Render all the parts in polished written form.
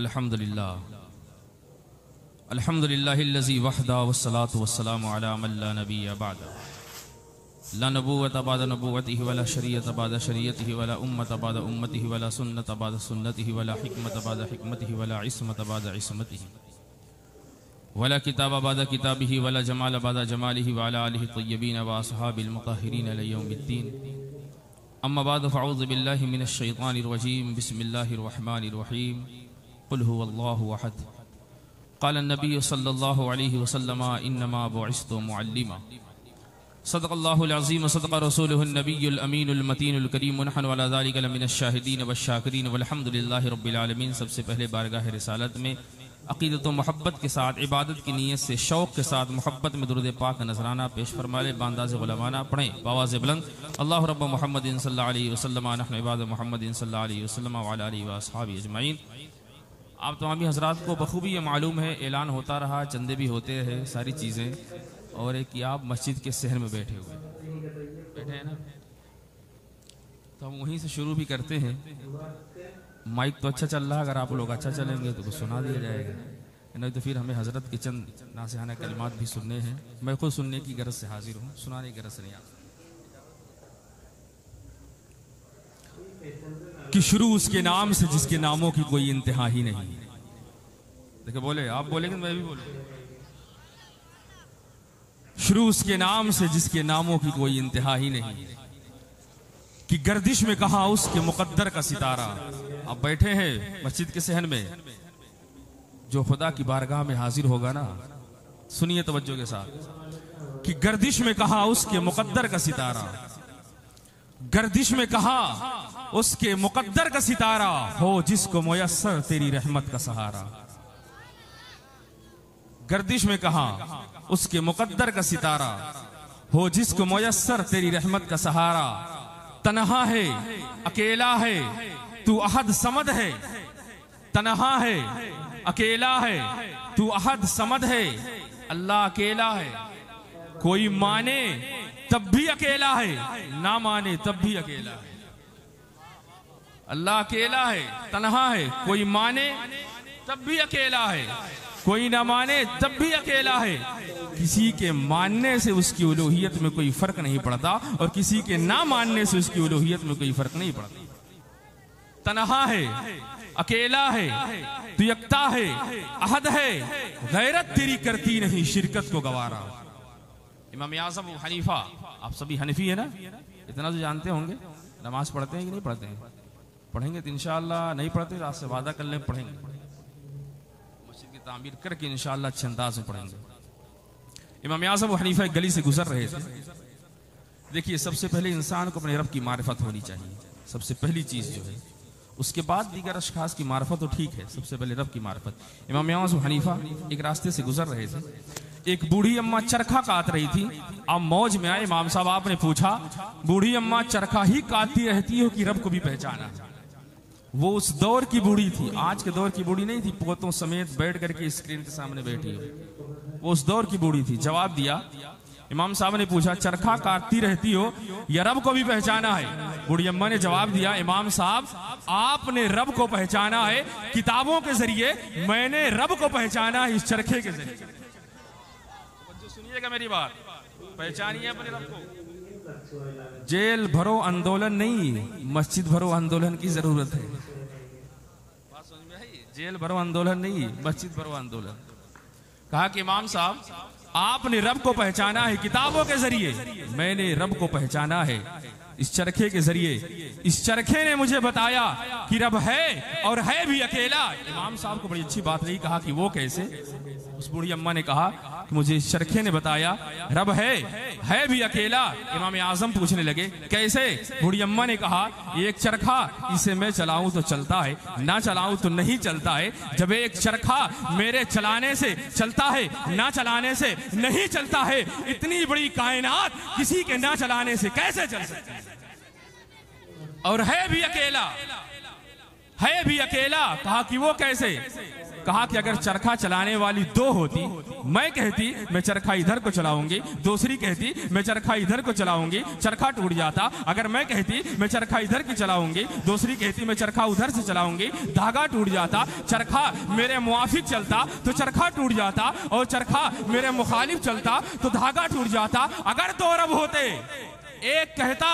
अल्हम्दुलिल्लाह अल्हम्दुलिल्लाहिल्लज़ी वहदा वस्सलातु वस्सलामु अला मन ला नबिय्य बअदा ला नबुव्वत बअदा नबुव्वतिही वला शरीअत बअदा शरीअतिही वला उम्मत बअदा उम्मतिही वला सुन्नत बअदा सुन्नतिही वला हिकमत बअदा हिकमतिही वला इस्मत बअदा इस्मतिही वला किताब बअदा किताबिही वला जमाल बअदा जमालिही वअला आलिहि तय्यबीन व अस्हाबिल मुतahहिरीन इला यौमिद्दीन अम्मा बाद फ़अऊज़ु बिल्लाहि मिनश शैतानिर रजीम बिस्मिल्लाहिर रहमानिर रहीम क़ुल हुवल्लाहु अहद क़ाल नबी सल्लल्लाहु अलैहि वसल्लम इन्नमा बुइस्तु मुअल्लिमा सदक़ल्लाहुल अज़ीम सदक़ रसूलुहुन नबियुल अमीनुल मतीनुल करीम व नहनु अला ज़ालिका लमिनश शाहिदीन वश्शाकिरीन वल्हम्दुलिल्लाहि रब्बिल आलमीन। सबसे पहले बारगाह रिसालत में अक़ीदत व मोहब्बत के साथ इबादत की नीयत से शौक़ के साथ मोहब्बत में दुरूद पाक नजराना पेश फरमाले बांदाज़ गुलामाना पढ़ें बावाज़ बुलंद अल्लाहु रब्ब मुहम्मदिन सल्लल्लाहु अलैहि वसल्लम नहनु इबाद मुहम्मदिन सल्लल्लाहु अलैहि वसल्लम व अला आलिहि व अस्हाबिहि अजमईन। आप तमामी हज़रात को बखूबी ये मालूम है, ऐलान होता रहा, चंदे भी होते रहे, सारी चीज़ें, और एक कि आप मस्जिद के सहन में बैठे हैं ना, तो हम वहीं से शुरू भी करते हैं। माइक तो अच्छा चल रहा है, अगर आप लोग अच्छा चलेंगे तो कुछ सुना दिया जाएगा, नहीं तो फिर हमें हज़रत के चंद नासिहाना कलिमात भी सुनने हैं। मैं खुद सुनने की गरज से हाजिर हूँ, सुनाने की गरज से नहीं आता कि शुरू उसके नाम से जिसके नामों की कोई इंतहा ही नहीं। देखो बोले, आप बोलेंगे मैं भी बोलूँ। शुरू उसके नाम से जिसके नामों की कोई इंतहा ही नहीं, कि गर्दिश में कहा उसके मुकद्दर का सितारा। आप बैठे हैं मस्जिद के सहन में, जो खुदा की बारगाह में हाजिर होगा ना, सुनिए तवज्जो के साथ, कि गर्दिश में कहा उसके मुकद्दर का सितारा, गर्दिश में कहा उसके मुकद्दर का सितारा, हो जिसको मुयस्सर तेरी रहमत का सहारा। गर्दिश में कहा उसके मुकद्दर का सितारा, हो जिसको मुयस्सर तेरी रहमत का सहारा। तन्हा है अकेला है तू अहद समद है, तन्हा है अकेला है तू अहद समद है। अल्लाह अकेला है, कोई माने तब भी अकेला है, ना माने तब भी अकेला है। अल्लाह अकेला है, तन्हा है, कोई माने तब भी अकेला है, कोई ना माने तब भी अकेला है। किसी के मानने से उसकी उलूहियत में कोई फर्क नहीं पड़ता, और किसी के ना मानने से उसकी उलूहियत में कोई फर्क नहीं पड़ता। तन्हा है अकेला है तू यकता है, अहद है गैरत तेरी करती नहीं शिरकत को गवारा। इमाम आज़म अबू हनीफा, आप सभी हनफी है ना, इतना तो जानते होंगे। नमाज पढ़ते हैं कि नहीं पढ़ते हैं? पढ़ेंगे तो इंशाअल्लाह, नहीं पढ़ते तो आज से वादा कर लें पढ़ेंगे। मस्जिद की तामीर करके इंशाअल्लाह अच्छे अंदाज में पढ़ेंगे। इमाम आज़म अबू हनीफा एक गली से गुजर रहे थे। देखिए, सबसे पहले इंसान को अपने रब की मारिफत होनी चाहिए, सबसे पहली चीज़ जो है। उसके बाद दीगर अशखास की मारिफत तो ठीक है, सबसे पहले रब की मारिफत। इमाम आज़म अबू हनीफा एक रास्ते से गुजर रहे थे, एक बूढ़ी अम्मा चरखा काट रही थी। आप मौज में आए, इमाम साहब आपने पूछा, बूढ़ी अम्मा चरखा ही काटती रहती हो कि रब को भी पहचाना? वो उस दौर की बूढ़ी थी, आज के दौर की बूढ़ी नहीं थी, पोतों समेत बैठ करके स्क्रीन के सामने बैठी हो। वो उस दौर की बूढ़ी थी। जवाब दिया, इमाम साहब ने पूछा, चरखा काटती रहती हो या रब को भी पहचाना है? बूढ़ी अम्मा ने जवाब दिया, इमाम साहब आपने रब को पहचाना है किताबों के जरिए, मैंने रब को पहचाना है इस चरखे के जरिए। सुनिएगा मेरी बात, पहचानिए अपने रब को। जेल भरो आंदोलन नहीं, मस्जिद भरो आंदोलन की जरूरत है। बात समझ में आई? जेल भरो आंदोलन नहीं, मस्जिद भरो आंदोलन। कहा कि इमाम साहब आपने रब को पहचाना है किताबों के जरिए, मैंने रब को पहचाना है इस चरखे के जरिए। इस चरखे ने मुझे बताया कि रब है और है भी अकेला। इमाम साहब को बड़ी अच्छी बात नहीं कहा कि वो कैसे। उस बूढ़ी अम्मा ने कहा कि मुझे इस चरखे ने बताया रब है भी अकेला। इमाम आज़म पूछने लगे कैसे? बूढ़ी अम्मा ने कहा, एक चरखा इसे मैं चलाऊं तो चलता है, ना चलाऊं तो नहीं चलता है। जब एक चरखा मेरे चलाने से चलता है, ना चलाने से नहीं चलता है, इतनी बड़ी कायनात किसी के ना चलाने से कैसे चल सकती है? और है भी अकेला, है भी अकेला। कहा कि वो कैसे? कहा कि अगर चरखा चलाने वाली दो होती, मैं कहती मैं चरखा इधर को चलाऊंगी, दूसरी कहती मैं चरखा इधर को चलाऊंगी, चरखा टूट जाता। अगर मैं कहती मैं चरखा इधर की चलाऊंगी, दूसरी कहती मैं चरखा उधर से चलाऊंगी, धागा टूट जाता। चरखा मेरे मुआफिक चलता तो चरखा टूट जाता, और चरखा मेरे मुखालिफ चलता तो धागा टूट जाता। अगर दो रब होते, एक कहता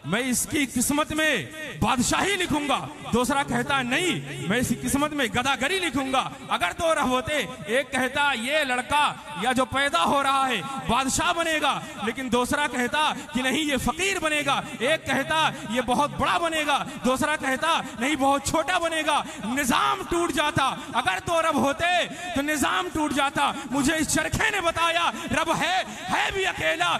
मैं इसकी किस्मत में बादशाही लिखूंगा, दूसरा कहता नहीं मैं इसकी किस्मत में गदागरी लिखूंगा। अगर दो रब होते, एक कहता ये लड़का या जो पैदा हो रहा है बादशाह बनेगा, लेकिन दूसरा कहता कि नहीं ये फकीर बनेगा। एक कहता ये बहुत बड़ा बनेगा, दूसरा कहता नहीं बहुत छोटा बनेगा। निजाम टूट जाता। अगर दो रब होते तो निजाम टूट जाता। मुझे इस चरखे ने बताया रब है भी अकेला।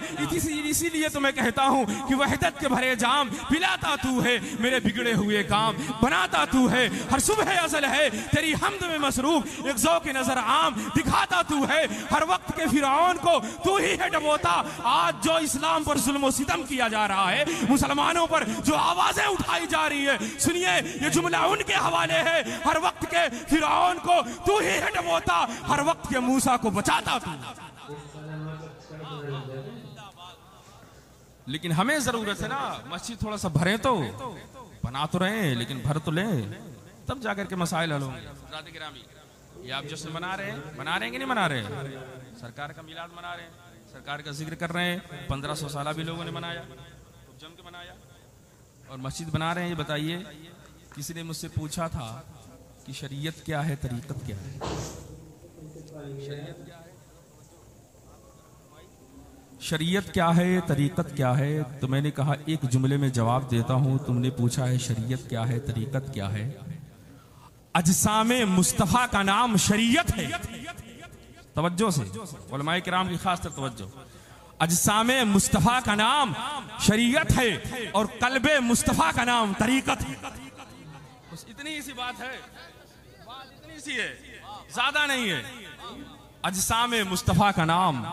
इसीलिए तो मैं कहता हूं कि वहदत के भरे जाम पिलाता तू है, मेरे बिगड़े हुए काम बनाता तू है। हर सुबह असल है तेरी हमद में मसरूफ, एक ज़ौक़ नजर आम दिखाता तू है। हर वक्त के फिरौन को तू ही है डबोता। आज जो इस्लाम पर जुल्म और सितम किया जा रहा है, मुसलमानों पर जो आवाजें उठाई जा रही है, सुनिए ये जुमला उनके हवाले है। हर वक्त के फिरौन को तू ही है डबोता, हर वक्त के मूसा को बचाता तू। लेकिन हमें जरूरत है ना मस्जिद थोड़ा सा भरे, तो बना तो रहे लेकिन भर तो लें, तब जाकर के मसाइल हल होंगे। ये आप जश्न मना रहे हैं कि नहीं मना रहे? सरकार का मिलाद मना रहे हैं, सरकार का जिक्र कर रहे हैं। 1500 साल भी लोगों ने मनाया, जम के मनाया, और मस्जिद बना रहे हैं। ये बताइए, किसी ने मुझसे पूछा था कि शरीयत क्या है, तरीकत क्या है? शरीयत क्या है, तरीकत क्या है? तो मैंने कहा एक जुमले में जवाब देता हूं। तुमने पूछा है शरीयत क्या है, तरीकत क्या है? अजसामे मुस्तफा का नाम शरीयत है। तवज्जो से, उलमाए किराम की खास तवज्जो। अजसामे मुस्तफा का नाम शरीयत है और कल्बे मुस्तफा का नाम तरीकत है। बस इतनी सी बात है, बात इतनी सी है, ज्यादा नहीं है। अजसामे मुस्तफा का नाम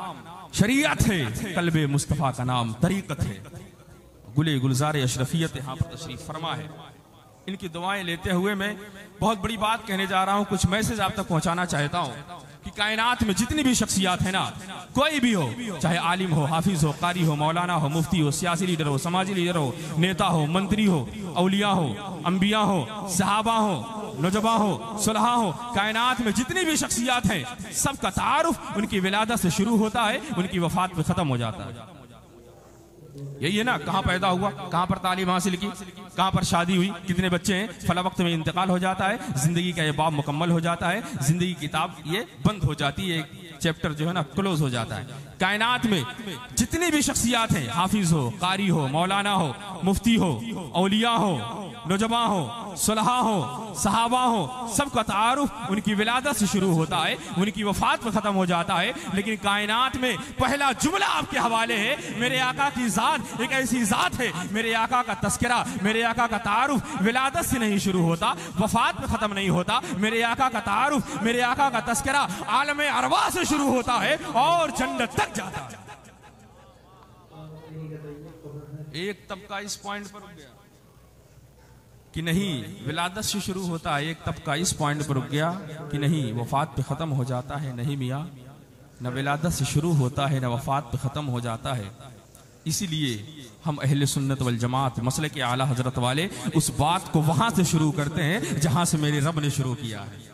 शरीयत है, कल्बे मुस्तफा का नाम तरीकत है। गुले गुलजार अशरफियत यहाँ पर तशरीफ फरमा है। इनकी दुआएं लेते हुए मैं बहुत बड़ी बात कहने जा रहा हूँ, कुछ मैसेज आप तक पहुंचाना चाहता हूँ कि कायनात में जितनी भी शख्सियात है ना, कोई भी हो, चाहे आलिम हो, हाफिज हो, कारी हो, मौलाना हो, मुफ्ती हो, सियासी लीडर हो, समाजी लीडर हो, नेता हो, मंत्री हो, औलिया हो, अंबिया हो, सहाबा हो, नौजवा हो, सुलहा हो, कायनात में जितनी भी शख्सियात हैं, सबका तारुफ उनकी विलादत से शुरू होता है, उनकी वफात पे खत्म हो जाता है। यही है ना, कहाँ पैदा हुआ, कहाँ पर तालीम हासिल की, कहाँ पर शादी हुई, कितने बच्चे हैं, फला वक्त में इंतकाल हो जाता है, जिंदगी का ये बाब मुकम्मल हो जाता है, जिंदगी की किताब ये बंद हो जाती है, एक चैप्टर जो है ना क्लोज हो जाता है। कायनात में जितनी भी शख्सियात हैं, हाफिज हो, कारी हो, मौलाना हो, मुफ्ती हो, औलिया हो, नौजवा हो, सुलहा हो, सहाबा हो, सबका तारुफ उनकी विलादत से शुरू होता है, उनकी वफात में खत्म हो जाता है। लेकिन कायनात में पहला जुमला आपके हवाले है, मेरे आका की जात एक ऐसी जात है, मेरे आका का तस्करा, मेरे आका का तारुफ विलादत से नहीं शुरू होता, वफात में खत्म नहीं होता। मेरे आका का तारुफ, मेरे आका का तस्करा आलम अरवा से शुरू होता है और जन्नत तक जाता है। एक तबका इस पॉइंट पर रुक गया कि नहीं विलादत से शुरू होता है, एक तबका इस पॉइंट पर रुक गया कि नहीं वफात पे ख़त्म हो जाता है। नहीं मियाँ, न विलादत से शुरू होता है, न वफात पे ख़त्म हो जाता है। इसीलिए हम अहले सुन्नत वल जमात मसले के आला हजरत वाले उस बात को वहां से शुरू करते हैं जहां से मेरे रब ने शुरू किया है।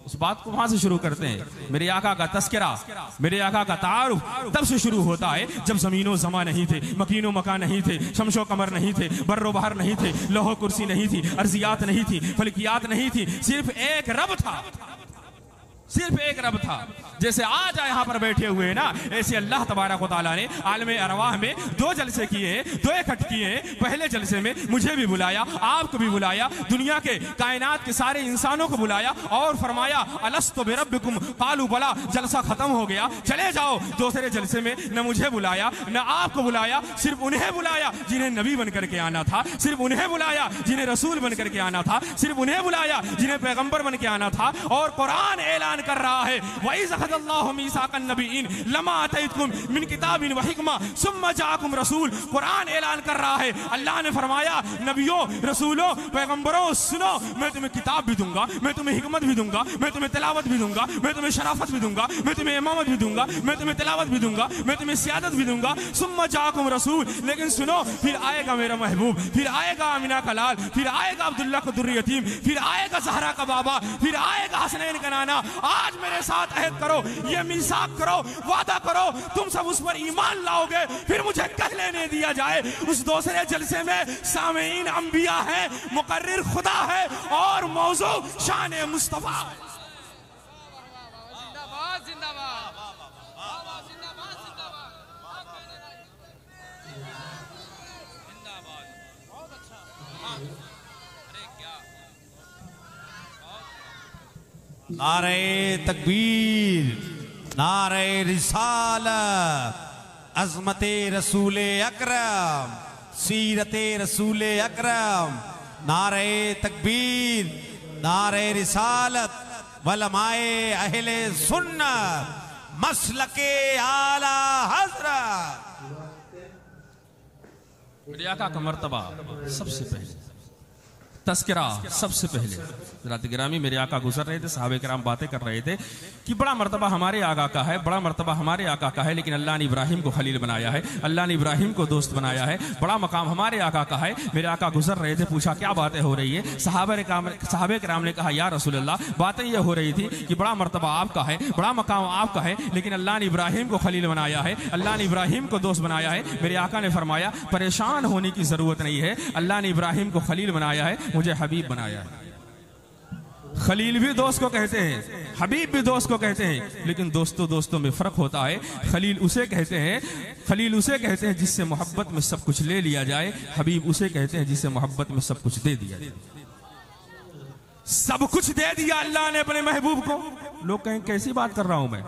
उस बात को वहां से शुरू करते हैं। मेरे आका का तस्करा, मेरे आका का तारुफ तब से शुरू होता है जब जमीनो जमा नहीं थे, मकीनो मका नहीं थे, शमशो कमर नहीं थे, बर्रो बहर नहीं थे, लोहो कुर्सी नहीं थी, अर्जियात नहीं थी, फलकियात नहीं थी, सिर्फ एक रब था, सिर्फ एक रब था। जैसे आज यहाँ पर बैठे हुए हैं ना, ऐसे अल्लाह तबारक व तआला ने आलमे अरवाह में 2 जलसे किए, 2 इकट्ठ किए। पहले जलसे में मुझे भी बुलाया, आपको भी बुलाया, दुनिया के कायनात के सारे इंसानों को बुलाया और फरमाया अलस्तु बिरब्बिकुम कालू बला। जलसा खत्म हो गया, चले जाओ। दूसरे जलसे में न मुझे बुलाया न आपको बुलाया, सिर्फ उन्हें बुलाया जिन्हें नबी बन करके आना था, सिर्फ उन्हें बुलाया जिन्हें रसूल बन करके आना था, सिर्फ उन्हें बुलाया जिन्हें पैगंबर बन के आना था। और कुरान ऐलान ऐलान कर रहा है, वइज़ अख़ज़ल्लाहु मीसाक़न नबिय्यीन लमा अतैतुकुम मिन किताबिन व हिकमा सुम्मा जाअकुम रसूल। कुरान ऐलान कर रहा है, अल्लाह ने फरमाया नबियों, रसूलों, पैगंबरों, सुनो, मैं तुम्हें किताब भी दूंगा, मैं तुम्हें हिकमत भी दूंगा, मैं तुम्हें तिलावत भी दूंगा, मैं तुम्हें शराफत भी दूंगा, मैं तुम्हें इमामत भी दूंगा, मैं तुम्हें तिलावत भी दूंगा, मैं तुम्हें सियादत भी दूंगा। सुम्मा जाअकुम रसूल, लेकिन सुनो, फिर आएगा मेरा महबूब, फिर आएगा अमीना का लाल, फिर आएगा अब्दुल्ला का दुर्र यतीम, फिर आएगा ज़हरा का बाबा, फिर आएगा हसनैन का नाना। आज मेरे साथ अहद करो, ये मीसाक करो, वादा करो, तुम सब उस पर ईमान लाओगे, फिर मुझे कह लेने दिया जाए उस दूसरे जलसे में सामीन अंबिया है, मुकर्रिर खुदा है और मौजू शान मुस्तफा। नारे तकबीर, नारे रिसालत, अज़मते रसूले अकरम, सीरते रसूले अकरम। नारे तकबीर, नारे रिसालत, वलमाए अहले सुन्नत, मसलके आला हज़रत। मेरे आका का मर्तबा सबसे पहले, तस्करा सबसे पहले। रात गिरामी मेरे आका गुजर रहे थे, सहाबे किराम बातें कर रहे थे कि बड़ा मर्तबा हमारे आका का है, बड़ा मर्तबा हमारे आका का है, लेकिन अल्लाह ने इब्राहिम को खलील बनाया है, अल्लाह ने इब्राहिम को दोस्त बनाया है, बड़ा मकाम हमारे आका का है। मेरे आका गुजर रहे थे, पूछा क्या बातें हो रही है। सहाबे किराम ने कहा या रसूल अल्लाह, बातें ये हो रही थी कि बड़ा मर्तबा आपका है, बड़ा मकाम आपका है, लेकिन अल्लाह ने इब्राहिम को खलील बनाया है, अल्लाह ने इब्राहिम को दोस्त बनाया है। मेरे आका ने फरमाया परेशान होने की जरूरत नहीं है, अल्लाह ने इब्राहिम को खलील बनाया है, मुझे हबीब बनाया है। खलील भी दोस्त को कहते हैं, हबीब भी दोस्त को कहते हैं, लेकिन दोस्तों में फर्क होता है। खलील उसे कहते हैं जिससे मोहब्बत में सब कुछ ले लिया जाए, हबीब उसे कहते हैं जिससे मोहब्बत में सब कुछ दे दिया जाए। सब कुछ दे दिया अल्लाह ने अपने महबूब को। लोग कहें कैसी बात कर रहा हूं मैं,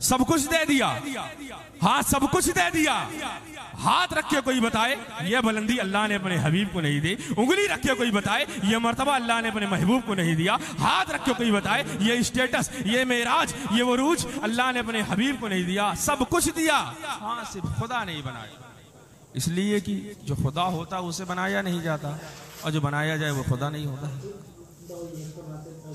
सब कुछ दे दिया, हाँ सब कुछ दे दिया। हाथ रख के कोई बताए ये बुलंदी अल्लाह ने अपने हबीब को नहीं दी, उंगली रख के कोई बताए ये मर्तबा अल्लाह ने अपने महबूब को नहीं दिया, हाथ रख के कोई बताए ये स्टेटस, ये मेराज, ये वरूज अल्लाह ने अपने हबीब को नहीं दिया। सब कुछ दिया, हाँ सिर्फ खुदा नहीं बनाया, इसलिए कि जो खुदा होता उसे बनाया नहीं जाता, और जो बनाया जाए वो खुदा नहीं होता।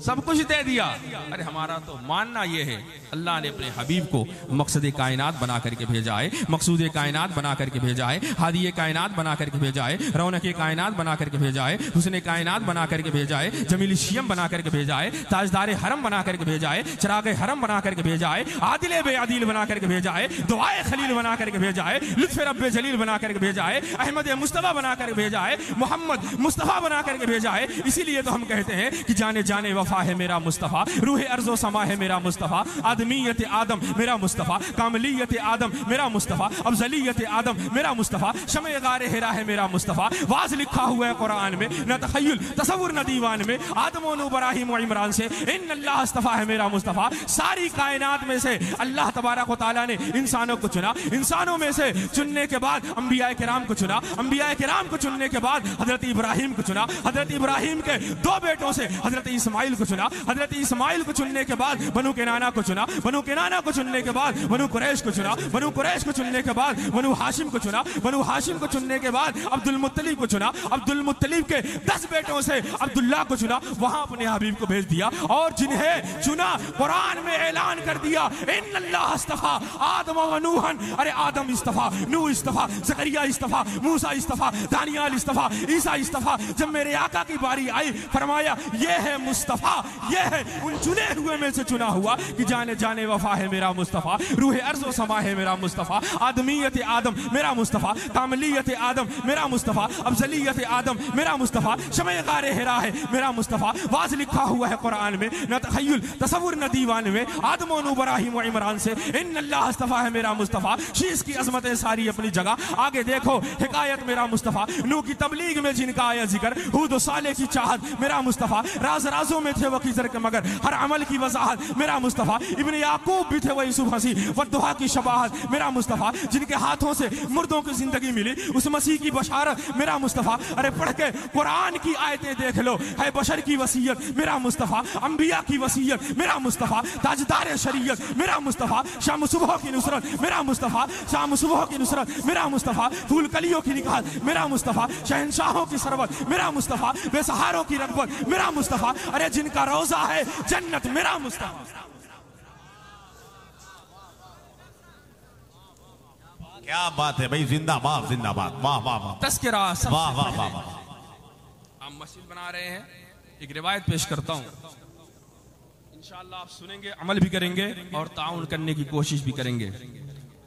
सब कुछ दे दिया। अरे हमारा तो मानना यह है अल्लाह ने अपने हबीब को मकसद कायनात बना करके भेजा है, मकसूद कायनात बना करके भेजा है, हादी कायनात बना करके भेजा है, रौनक कायनात बना करके भेजा है, हुस्न कायनात बना करके भेजा है, जमील शियम बना करके भेजा है, ताजदार हरम बना करके भेजा है, चिराग हरम बना करके भेजा है, आदिल बेअदील बना करके भेजा है, दुआए खलील बना करके भेजा है, लुत्फ रब्बे जलील बना करके भेजा है, अहमद मुस्तफा बना करके भेजा है, मोहम्मद मुस्तफा बना करके भेजा है। इसीलिए तो हम कहते हैं कि जाने जाने वफा है मेरा मुस्तफा, रूह अर्ज़ो समा है मेरा मुस्तफा, आदमीयत आदम मेरा मुस्तफा, कामलियत आदम मेरा मुस्तफा, अफजलियत आदम मेरा मुस्तफा, शमे गारे हिरा है मेरा मुस्तफा। वाज लिखा हुआ है कुरान में, न तखय्युल तसव्वुर न दीवान में, आदम व इब्राहिम व इमरान से इन्नल्लाह अस्तफा है मेरा मुस्तफा। सारी कायनात में से अल्लाह तबारक व तआला ने इंसानों को चुना, इंसानों में से चुनने के बाद अंबिया किराम को चुना, अंबिया किराम को चुनने के बाद हजरत इब्राहिम को चुना, हजरत इब्राहिम के दो बेटों से हजरत इस्माइल को चुना, हजरत इस्माइल को चुनने के बाद बनु केनाना को चुना, बनु केनाना को चुनने के बाद बनु कुरैश को चुना, बनु कुरैश को चुनने के बाद बनु हाशिम को चुना, बनु हाशिम को चुनने के बाद अब्दुल मुत्तलिब को चुना, अब्दुल मुत्तलिब के 10 बेटों से अब्दुल्लाह को चुना, वहां अपने हबीब को भेज दिया। और जिन्हें चुना कुरान में ऐलान कर दिया इन्नल्लाह अस्तफा आदम व नूहन, अरे आदम इस्तफा, नूह इस्तफा, ज़करिया इस्तफा, मूसा इस्तफा, दानियाल इस्तफा, ईसा इस्तफा। जब मेरे आका की बारी आई फरमाया ये है मुस्तफा, ये है उन चुने हुए में से चुना हुआ कि जाने जाने वफा है मेरा मुस्तफा, रूह अर्ज़ व समा है मेरा मुस्तफा, आदमीयत आदम मेरा मुस्तफा, कामलियत आदम मेरा मुस्तफा, अफजलियत आदम मेरा मुस्तफा, शमे गारे हिरा है मेरा मुस्तफा। वाज लिखा हुआ है कुरान में, न तखय्युल तसव्वुर न दीवान में, आदम व इब्राहिम व इमरान से इन्नल्लाह अस्तफा है मेरा मुस्तफा। शीश की अजमतें सारी अपनी जगह, आगे देखो हिकायत मेरा मुस्तफा, नूह की तबलीग में जिनका आया जिक्र, हूद व सालेह की चाहत मेरा मुस्तफा, राज राजों में थे वो खिजर के मगर, हर अमल की वजाहत मेरा मुस्तफ़ा, इब्न याकूब भी थे वही यूसुफ हंसी, वद्दुहा की शबाहत मेरा मुस्तफ़ा, जिनके हाथों से मुर्दों की जिंदगी मिली उस मसीह की बशारत मेरा मुस्तफ़ा। अरे पढ़ के कुरान की आयतें देख लो, है बशर की वसीयत मेरा मुस्तफ़ा, अंबिया की वसीयत मेरा मुस्तफ़ा, ताजदार शरीयत मेरा मुस्तफ़ा, शाम सुबह की नुसरत मेरा मुस्तफ़ा, शाम सुबह की नुसरत मेरा मुस्तफ़ा, फूल कलियों की निकात मेरा मुस्तफ़ा, शहंशाहों की सरवत मेरा मुस्तफ़ा, बेसहारों की रग़बत मेरा मुस्तफ़ा, अरे जिनका रोज़ा है जन्नत मेरा मुस्तफ़ा। क्या बात है भाई, जिंदाबाद जिंदाबाद, वाह वाह वाह, तस्किरा वाह वाह वाह वाह। हम मस्जिद बना रहे हैं, एक रिवायत पेश करता हूँ, इंशाअल्लाह आप सुनेंगे, अमल भी करेंगे और ताउन करने की कोशिश भी करेंगे।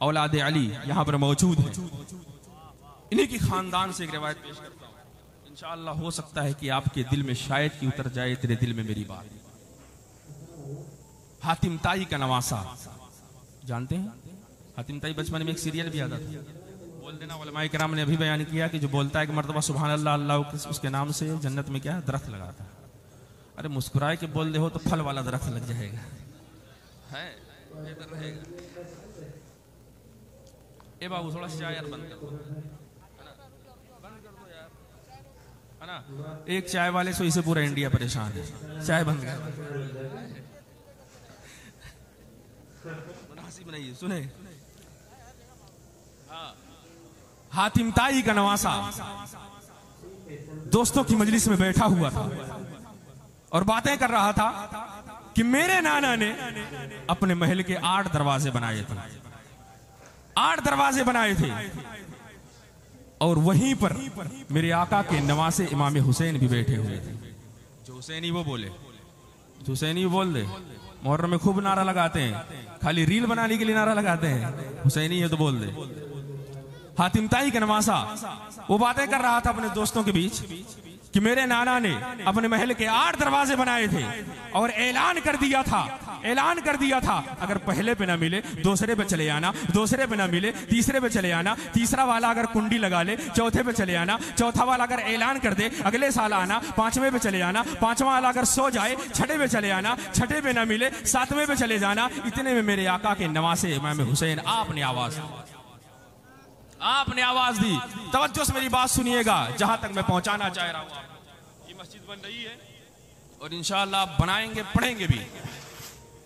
औलाद अली यहाँ पर मौजूद है, इन्हीं की खानदान से एक रिवायत पेश करता हूँ, इंशाअल्लाह हो सकता है कि आपके दिल में शायद कि उतर जाए तेरे दिल में मेरी बात। हातिम ताई का नवासा जानते हैं? हातिम ताई बचपन में एक सीरियल भी आता था, बोल देना, उलमाए किराम ने अभी बयान किया कि जो बोलता है कि मर्तबा सुभान अल्लाह, अल्लाह उसके नाम से जन्नत में क्या दरख्त लगाता है। अरे मुस्कुराए के बोल दे हो तो फल वाला दरख्त लग जाएगा, है बेहतर रहेगा। ए बाबू थोड़ा सा यार बंद कर दो, बंद कर दो यार, है ना। एक चाय वाले से इसे पूरा इंडिया परेशान है, चाय बंद कर, मुनासिब नहीं है, सुने। हातिम ताई का नवासा दोस्तों की मजलिस में बैठा हुआ था और बातें कर रहा था कि मेरे नाना ने अपने महल के 8 दरवाजे बनाए थे, 8 दरवाजे बनाए थे, और वहीं पर मेरे आका के नवासे इमाम हुसैन भी बैठे हुए थे। जो हुसैनी वो बोले, जो हुसैनी वो बोल दे, मुहर्रम में खूब नारा लगाते हैं, खाली रील बनाने के लिए नारा लगाते हैं, हुसैनी है तो बोल दे। हातिम ताई का नवासा वो बातें कर रहा था अपने दोस्तों के बीच कि मेरे नाना ने अपने महल के 8 दरवाजे बनाए थे और ऐलान कर दिया था, अगर पहले पे ना मिले दूसरे पे चले आना, दूसरे पे ना मिले तीसरे पे चले आना, तीसरा वाला अगर कुंडी लगा ले चौथे पे चले आना, चौथा वाला अगर ऐलान कर दे अगले साल आना, 5वें पे चले आना, 5वां वाला अगर सो जाए 6ठे पे चले आना, 6ठे पे ना मिले 7वें पे चले जाना। इतने में मेरे आका के नवासे इमाम हुसैन आपने आवाज दी। तवज्जो से मेरी बात सुनिएगा, जहां तक मैं पहुंचाना चाह रहा हूं। ये मस्जिद बन रही है और इंशाअल्लाह बनाएंगे, पढ़ेंगे भी।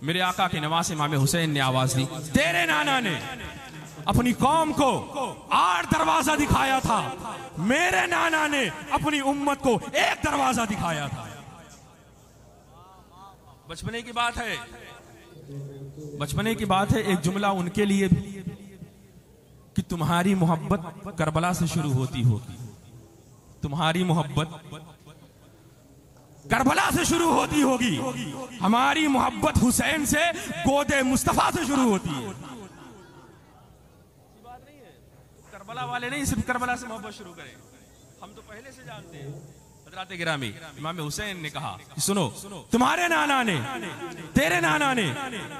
मेरे आका के नवासे इमाम हुसैन ने आवाज दी, तेरे नाना ने अपनी कौम को 8 दरवाजा दिखाया था, मेरे नाना ने अपनी उम्मत को 1 दरवाजा दिखाया था। बचपने की बात है, बचपने की बात है। एक जुमला उनके लिए भी कि तुम्हारी मोहब्बत करबला से शुरू होती होगी, तुम्हारी मोहब्बत करबला से शुरू होती होगी, हमारी मोहब्बत हुसैन से गोदे मुस्तफा से शुरू होती है। बात नहीं है, करबला वाले नहीं सिर्फ करबला से मोहब्बत शुरू करें, हम तो पहले से जानते हैं। हज़रात गिरामी इमाम हुसैन ने कहा कि सुनो, तुम्हारे नाना ने, तेरे नाना ने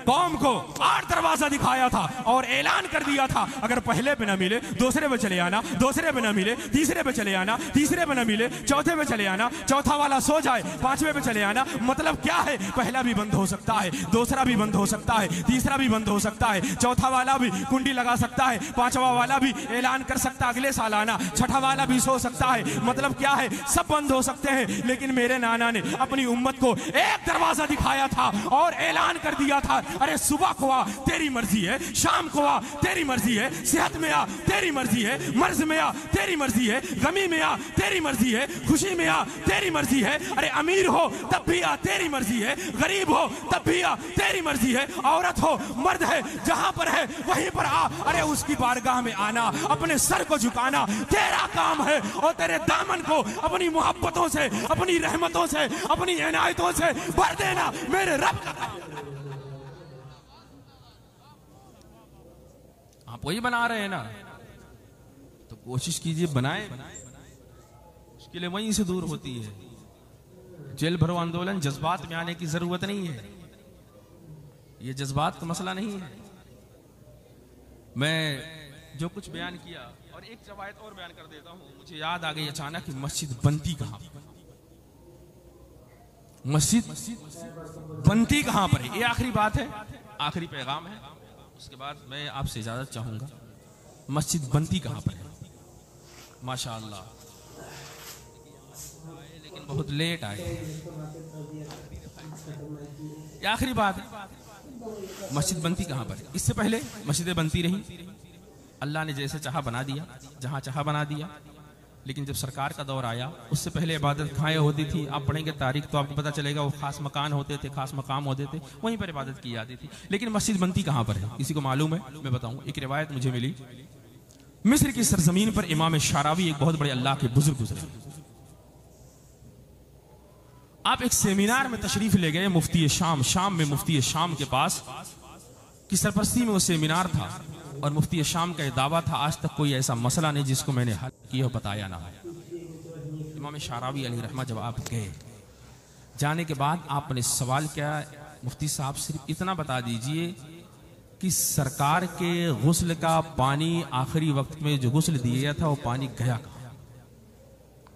कौम को 8 दरवाजा दिखाया था और ऐलान कर दिया था, अगर पहले पे ना मिले दूसरे पे चले आना, दूसरे पे ना मिले तीसरे पे चले आना, तीसरे पे ना मिले चौथे पे चले आना, चौथा वाला सो जाए 5वें पे चले आना। मतलब क्या है, पहला भी बंद हो सकता है, दूसरा भी बंद हो सकता है, तीसरा भी बंद हो सकता है, चौथा वाला भी कुंडी लगा सकता है, 5वां वाला भी ऐलान कर सकता है अगले साल आना, 6ठा वाला भी सो सकता है। मतलब क्या है, सब बंद हो सकते हैं, लेकिन मेरे नाना ने अपनी उम्मत को 1 दरवाजा दिखाया था और ऐलान कर दिया था, अरे सुबह को आ तेरी मर्जी है, शाम को आ तेरी मर्जी है, सेहत में आ तेरी मर्जी है, मर्ज में आ तेरी मर्जी है, गमी में आ तेरी मर्जी है, खुशी में आ तेरी मर्जी है। अरे अमीर हो तब भी आ तेरी मर्जी है, गरीब हो तब भी आ तेरी मर्जी है, औरत हो मर्द है जहां पर है वहीं पर आ, अरे उसकी बारगाह में आना, अपने सर को झुकाना तेरा काम है, और तेरे दामन को अपनी मोहब्बतों से, अपनी रहमतों से, अपनी इनायतों से भर देना मेरे रब का। आप वही बना रहे हैं ना, तो कोशिश कीजिए बनाए, मुश्किलें वहीं से दूर होती है। जेल भरो आंदोलन जज्बात में आने की जरूरत नहीं है, ये जज्बात का मसला नहीं है। मैं जो कुछ बयान किया, और एक रवायत और बयान कर देता हूं, मुझे याद आ गई अचानक कि मस्जिद बनती कहां। मस्जिद बनती कहां पर है, ये आखिरी बात है, आखिरी पैगाम है। उसके बाद मैं आपसे इजाजत चाहूंगा। मस्जिद बनती कहां पर है? माशाअल्लाह, लेकिन बहुत लेट आए। ये आखिरी बात है, मस्जिद बनती कहां पर है? इससे पहले मस्जिदें बनती रही, अल्लाह ने जैसे चाहा बना दिया, जहां चाहा बना दिया। लेकिन जब सरकार का दौर आया, उससे पहले इबादत खाएं होती थी। आप पढ़ेंगे तारीख तो आपको पता चलेगा, वो खास मकान होते थे, खास मकाम होते थे, वहीं पर इबादत की जाती थी। लेकिन मस्जिद बनती कहां पर है? किसी को मालूम है? मैं बताऊं, एक रिवायत मुझे मिली, मिस्र की सरजमीन पर इमाम शारावी एक बहुत बड़े अल्लाह के बुजुर्ग गुजरे। आप एक सेमिनार में तशरीफ ले गए, मुफ्ती शाम, शाम में मुफ्ती शाम के पास की सरपरस्ती में वो सेमिनार था, और मुफ्ती शाम का यह दावा था, आज तक कोई ऐसा मसला नहीं जिसको मैंने हल किया बताया ना हो। इमाम शारावी अलैहि रहमत जब आप गए, जाने के बाद आपने सवाल किया, मुफ्ती साहब सिर्फ इतना बता दीजिए कि सरकार के गुस्ल का पानी आखिरी वक्त में जो गुस्ल दिया था वो पानी गया कहाँ?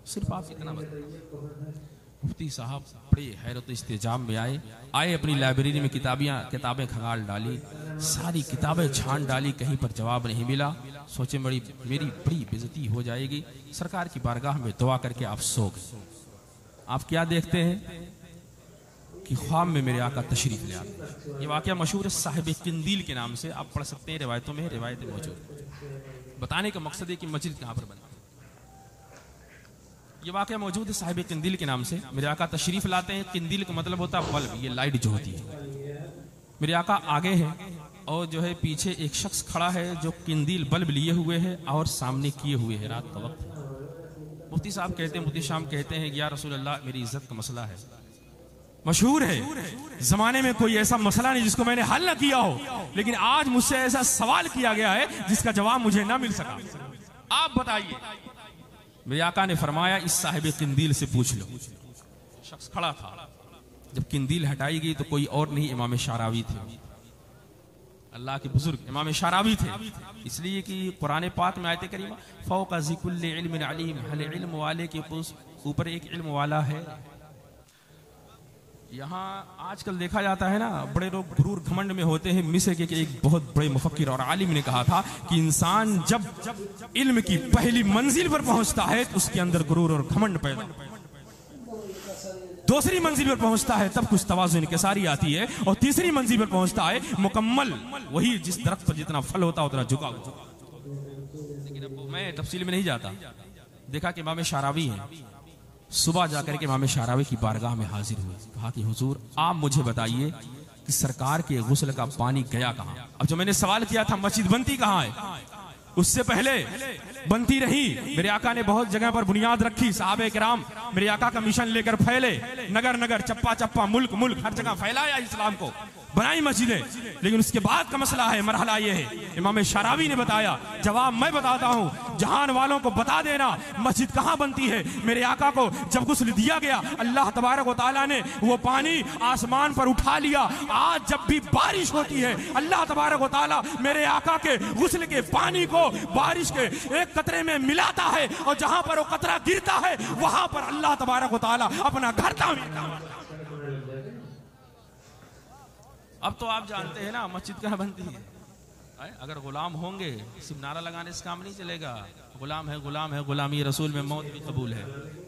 सिर्फ आप इतना बताइए। मुफ्ती साहब बड़े हैरत इस्तेजाब में आए, अपनी लाइब्रेरी में किताबें खंगाल डाली, सारी किताबें छान डाली, कहीं पर जवाब नहीं मिला। सोचे मेरी बड़ी बेइज्जती हो जाएगी, सरकार की बारगाह में दुआ करके आप सो गए। आप क्या देखते हैं कि ख्वाब में मेरे आका तशरीफ ले आते। ये वाकया मशहूर है साहिब किंदील के नाम से, आप पढ़ सकते हैं, रिवायतों में रिवायतें मौजूद। बताने का मकसद है कि मस्जिद कहाँ पर बना। ये वाकया मौजूद है साहिब किंदील के नाम से। मेरे आका तशरीफ लाते हैं, किंदील का मतलब होता है बल्ब, ये लाइट जो होती है। मेरे आका आगे है और जो है पीछे एक शख्स खड़ा है जो किंदील बल्ब लिए हुए है और सामने किए हुए है, रात का वक्त है। मुफ्ती साहब कहते हैं, मुफ्ती शाम कहते हैं, या रसूल अल्लाह मेरी इज्जत का मसला है। मशहूर है जमाने में कोई ऐसा मसला नहीं जिसको मैंने हल ना किया हो, लेकिन आज मुझसे ऐसा सवाल किया गया है जिसका जवाब मुझे ना मिल सका। आप बताइए। मेरे आका ने फरमाया, इस साहिब किंदील से पूछ लो। शख्स खड़ा था, जब किंदील हटाई गई तो कोई और नहीं, इमाम शारावी थे, अल्लाह के बुजुर्ग इमाम शारावी थे। इसलिए कि कुरान पाक में आयत करीमा, फौका ज़िकुल्लि इल्मिन अलीम, हल इल्म वाले के ऊपर एक इल्म वाला है। यहाँ आजकल देखा जाता है ना, बड़े लोग गुरूर घमंड में होते हैं। मिस्र के एक बहुत बड़े मुफक्किर और आलिम ने कहा था कि इंसान जब इल्म की पहली मंजिल पर पहुंचता है तो उसके अंदर गुरूर और घमंड पैदा, दूसरी मंजिल पर पहुंचता है तब कुछ तवाज़ुन इंकिसारी आती है, और तीसरी मंजिल पर पहुंचता है मुकम्मल वही जिस दरख्त पर जितना फल होता है उतना झुका। लेकिन अब मैं तफसील में नहीं जाता। देखा कि इमाम शारावी हैं, सुबह जाकर के इमाम शारावी की बारगाह में हाजिर हुए। कहा कि हुजूर आप मुझे बताइए कि सरकार के गुस्ल का पानी गया कहाँ? अब जो मैंने सवाल किया था मस्जिद बनती कहाँ है, उससे पहले बनती रही। मेरे आका ने बहुत जगह पर बुनियाद रखी, सहाबे किराम मेरे आका का मिशन लेकर फैले, नगर नगर, चप्पा चप्पा, मुल्क मुल्क, हर जगह फैलाया इस्लाम को, बनाई मस्जिदें। लेकिन उसके बाद का मसला है, मरहला ये है, इमाम शारावी ने बताया, जवाब मैं बताता हूँ, जहान वालों को बता देना मस्जिद कहाँ बनती है। मेरे आका को जब गुस्ल दिया गया, अल्लाह तबारक व तआला ने वो पानी आसमान पर उठा लिया। आज जब भी बारिश होती है, अल्लाह तबारक व तआला मेरे आका के गुस्ल के पानी को बारिश के एक कतरे में मिलाता है, और जहां पर वो कतरा गिरता है वहां पर अल्लाह तबारक व तआला अपना घर तामीर। अब तो आप जानते हैं ना मस्जिद कहाँ बनती है। अगर गुलाम होंगे सिर्फ नारा लगाने से काम नहीं चलेगा। गुलाम है, गुलाम है, गुलामी रसूल में मौत भी कबूल है।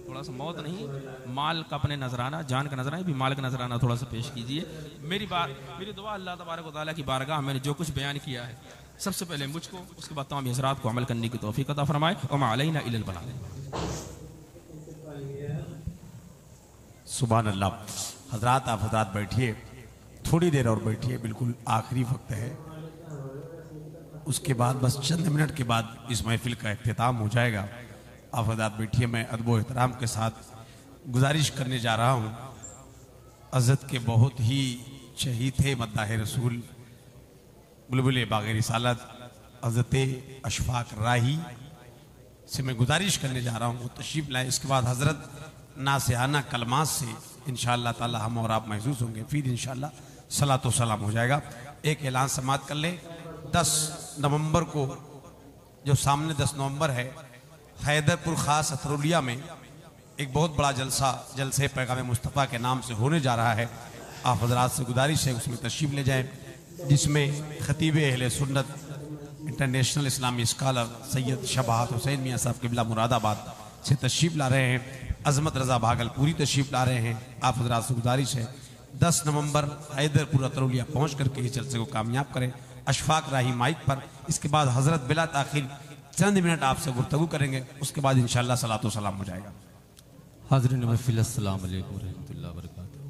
थोड़ा सा मौत नहीं, माल का अपने नजराना, जान का नजराना, भी माल का नजराना थोड़ा सा पेश कीजिए। मेरी दुआ अल्लाह तबारक व तआला की बारगाह मैंने जो कुछ बयान किया है, सबसे पहले मुझको, उसके बाद तमाम हज़रात को अमल करने की तौफीक अता फरमाए। और मा अलैना इल्लल बलाग। सुभान अल्लाह। हजरात आप हजरात बैठिए, थोड़ी देर और बैठिए, बिल्कुल आखिरी वक्त है। उसके बाद बस चंद मिनट के बाद इस महफिल का इख्तिताम हो जाएगा। आप हजरात बैठिए, मैं अदब व एहतराम के साथ गुजारिश करने जा रहा हूँ। हज़रत के बहुत ही शहीद थे मद्दाह रसूल बुलबुल बाग़ रिसालत हज़रत अशफाक राही से मैं गुजारिश करने जा रहा हूँ वो तशरीफ़ लाए। इसके बाद हज़रत नासिहाना कलमात से इंशाअल्लाह ताला हम और आप महसूस होंगे, फिर इंशाअल्लाह सलात व सलाम हो जाएगा। एक ऐलान समात कर ले, 10 नवंबर को जो सामने 10 नवंबर है, हैदरपुर ख़ास अथरुलिया में एक बहुत बड़ा जलसे पैगाम मुस्तफ़ा के नाम से होने जा रहा है। आप हजरात से गुजारिश है उसमें तशरीफ़ ले जाएं, जिसमें खतीब अहले सुन्नत इंटरनेशनल इस्लामी स्कॉलर सैयद शबाहत हुसैन मियाँ साहब क़िबला मुरादाबाद से तशरीफ़ ला रहे हैं। अज़मत रज़ा भागलपुरी तशरीफ़ ला रहे हैं। आप हजरात से गुजारिश है 10 नवंबर हैदरपुर अतरौलिया पहुँच करके इस जलसे को कामयाब करें। अशफाक राही माइक पर, इसके बाद हज़रत बिला ताखिर चंद मिनट आपसे गुफ्तगू करेंगे, उसके बाद इंशाअल्लाह सलातो सलाम हो जाएगा। हाज़रीन महफ़िल अस्सलाम वालेकुम रहमतुल्लाहि व बरकातुहू।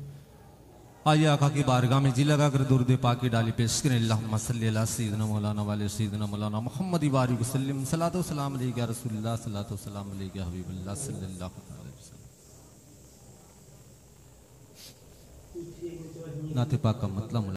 आइए आका की बारगाह में जी लगा कर दुरूद पाकी डाली पेश करें। अल्लाहुम्मा सल्ली अला सय्यिदिना मौलाना वाले सय्यिदिना मौलाना मुहम्मद व आलिहि वसल्लम। सलातो सलाम अलैका या रसूलल्लाह, सलातो सलाम अलैका या हबीबल्लाह सल्लल्लाहु अलैहि वसल्लम। नाते पाक का मतलब